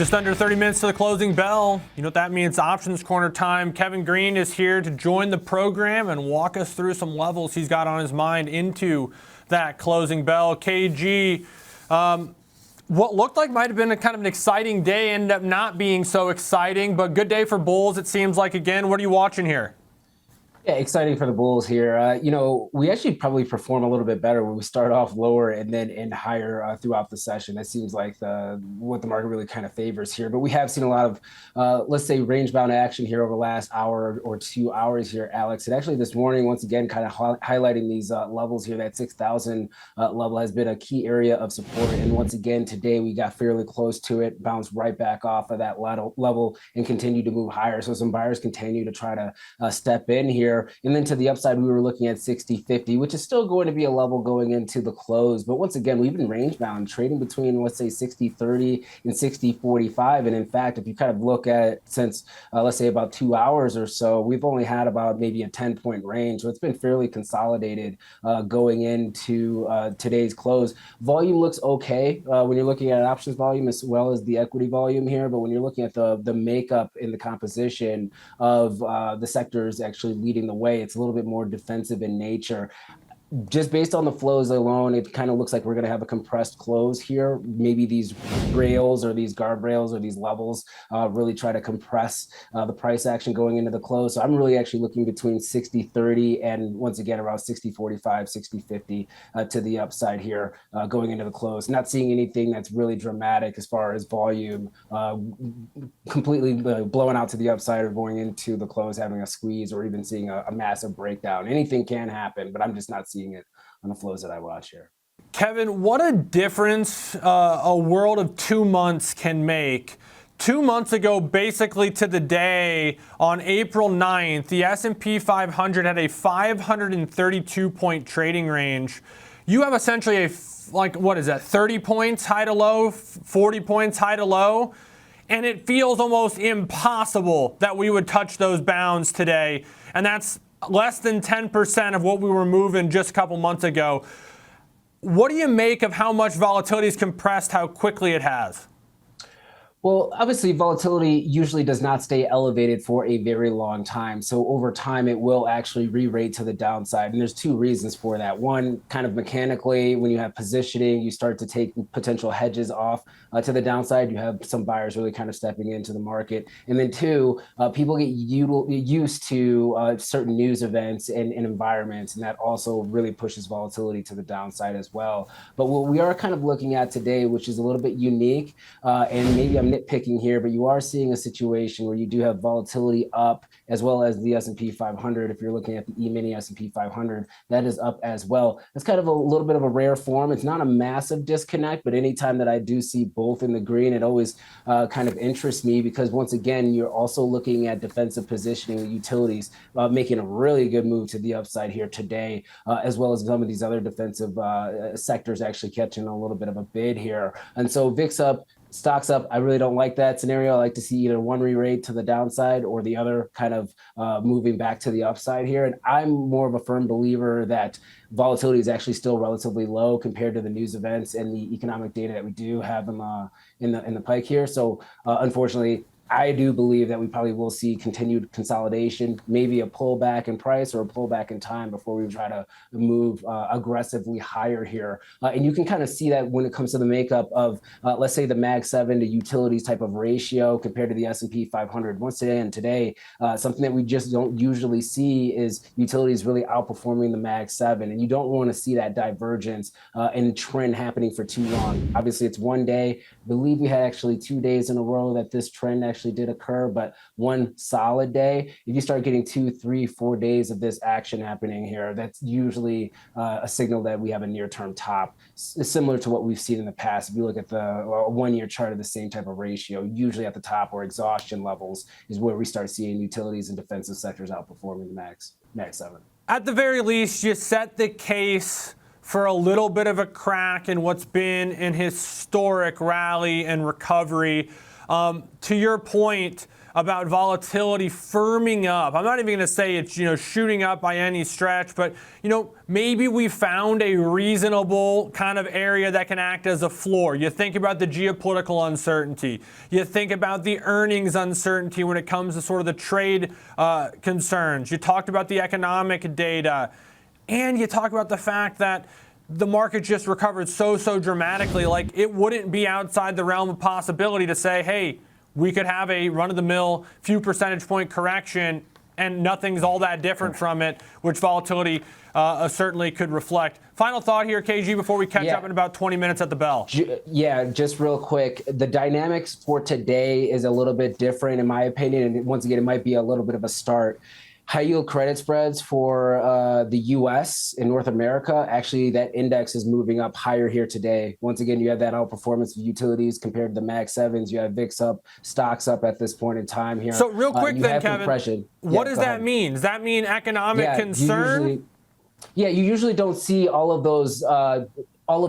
Just under 30 minutes to the closing bell. You know what that means? Options Corner time. Kevin Green is here to join the program and walk us through some levels he's got on his mind into that closing bell. KG, what looked like might have been a kind of an exciting day ended up not being so exciting, but good day for bulls, it seems like. Again, what are you watching here? Yeah, exciting for the Bulls here. We actually probably perform a little bit better when we start off lower and then end higher throughout the session. That seems like what the market really kind of favors here. But we have seen a lot of, let's say, range-bound action here over the last hour or 2 hours here, Alex. And actually this morning, once again, kind of highlighting these levels here, that 6,000 level has been a key area of support. And once again, today we got fairly close to it, bounced right back off of that level and continued to move higher. So some buyers continue to try to step in here. And then to the upside, we were looking at 60.50, which is still going to be a level going into the close. But once again, we've been range bound, trading between, let's say, 60.30 and 60.45. And in fact, if you kind of look at it since, let's say, about 2 hours or so, we've only had about maybe a 10-point range. So it's been fairly consolidated going into today's close. Volume looks okay when you're looking at options volume as well as the equity volume here. But when you're looking at the makeup in the composition of the sectors actually leading the way, it's a little bit more defensive in nature. Just based on the flows alone, it kind of looks like we're going to have a compressed close here. Maybe these rails or these guardrails or these levels really try to compress the price action going into the close. So I'm really actually looking between 60.30 and once again around 60.45, 60.50 to the upside here going into the close. Not seeing anything that's really dramatic as far as volume completely blowing out to the upside or going into the close having a squeeze or even seeing a massive breakdown. Anything can happen, but I'm just not seeing it on the flows that I watch here. Kevin, what a difference a world of 2 months can make. 2 months ago, basically to the day, on April 9th, the S&P 500 had a 532-point trading range. You have essentially 30 points high to low, 40 points high to low, and it feels almost impossible that we would touch those bounds today. And that's less than 10% of what we were moving just a couple months ago. What do you make of how much volatility is compressed, how quickly it has? Well, obviously, volatility usually does not stay elevated for a very long time. So over time, it will actually re-rate to the downside. And there's two reasons for that. One, kind of mechanically, when you have positioning, you start to take potential hedges off to the downside. You have some buyers really kind of stepping into the market. And then two, people get used to certain news events and environments. And that also really pushes volatility to the downside as well. But what we are kind of looking at today, which is a little bit unique, and maybe I'm nitpicking here, but you are seeing a situation where you do have volatility up as well as the S&P 500. If you're looking at the E-mini S&P 500, that is up as well. It's kind of a little bit of a rare form. It's not a massive disconnect, but anytime that I do see both in the green, it always kind of interests me because once again, you're also looking at defensive positioning with utilities making a really good move to the upside here today, as well as some of these other defensive sectors actually catching a little bit of a bid here. And so VIX up, stocks up. I really don't like that scenario. I like to see either one re-rate to the downside or the other kind of moving back to the upside here. And I'm more of a firm believer that volatility is actually still relatively low compared to the news events and the economic data that we do have in the pike here. So unfortunately, I do believe that we probably will see continued consolidation, maybe a pullback in price or a pullback in time before we try to move aggressively higher here. And you can kind of see that when it comes to the makeup of, let's say, the Mag 7 to utilities type of ratio compared to the S&P 500. Once again, today, something that we just don't usually see is utilities really outperforming the Mag 7. And you don't want to see that divergence and trend happening for too long. Obviously, it's one day. I believe we had actually 2 days in a row that this trend actually did occur, but one solid day, if you start getting 2, 3, 4 days of this action happening here, that's usually a signal that we have a near-term top, similar to what we've seen in the past. If you look at the 1-year chart of the same type of ratio, usually at the top or exhaustion levels is where we start seeing utilities and defensive sectors outperforming the Mag 7. At the very least, you set the case for a little bit of a crack in what's been an historic rally and recovery. To your point about volatility firming up, I'm not even going to say it's shooting up by any stretch, but maybe we found a reasonable kind of area that can act as a floor. You think about the geopolitical uncertainty. You think about the earnings uncertainty when it comes to sort of the trade concerns. You talked about the economic data, and you talk about the fact that the market just recovered so dramatically. Like, it wouldn't be outside the realm of possibility to say, hey, we could have a run-of-the-mill few percentage point correction and nothing's all that different from it, which volatility certainly could reflect. Final thought here, KG, before we catch up in about 20 minutes at the bell. Yeah, just real quick. The dynamics for today is a little bit different, in my opinion. And once again, it might be a little bit of a start. High yield credit spreads for the U.S. in North America, actually that index is moving up higher here today. Once again, you have that outperformance of utilities compared to the Mag 7s. You have VIX up, stocks up at this point in time here. So real quick then, Kevin, what does that mean? Does that mean economic concern? You usually don't see all of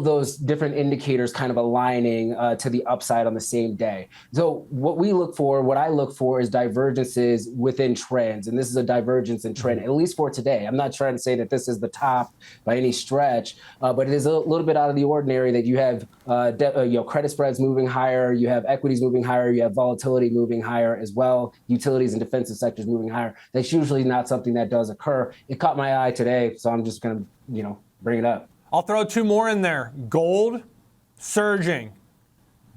those different indicators kind of aligning to the upside on the same day. So what I look for is divergences within trends. And this is a divergence in trend, at least for today. I'm not trying to say that this is the top by any stretch, but it is a little bit out of the ordinary that you have credit spreads moving higher, you have equities moving higher, you have volatility moving higher as well, utilities and defensive sectors moving higher. That's usually not something that does occur. It caught my eye today, so I'm just going to bring it up. I'll throw two more in there. Gold, surging.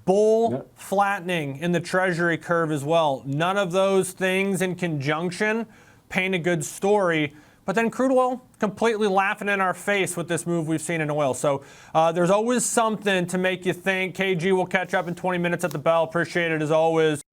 Bull, flattening in the treasury curve as well. None of those things in conjunction paint a good story. But then crude oil, completely laughing in our face with this move we've seen in oil. So there's always something to make you think. KG will catch up in 20 minutes at the bell. Appreciate it as always.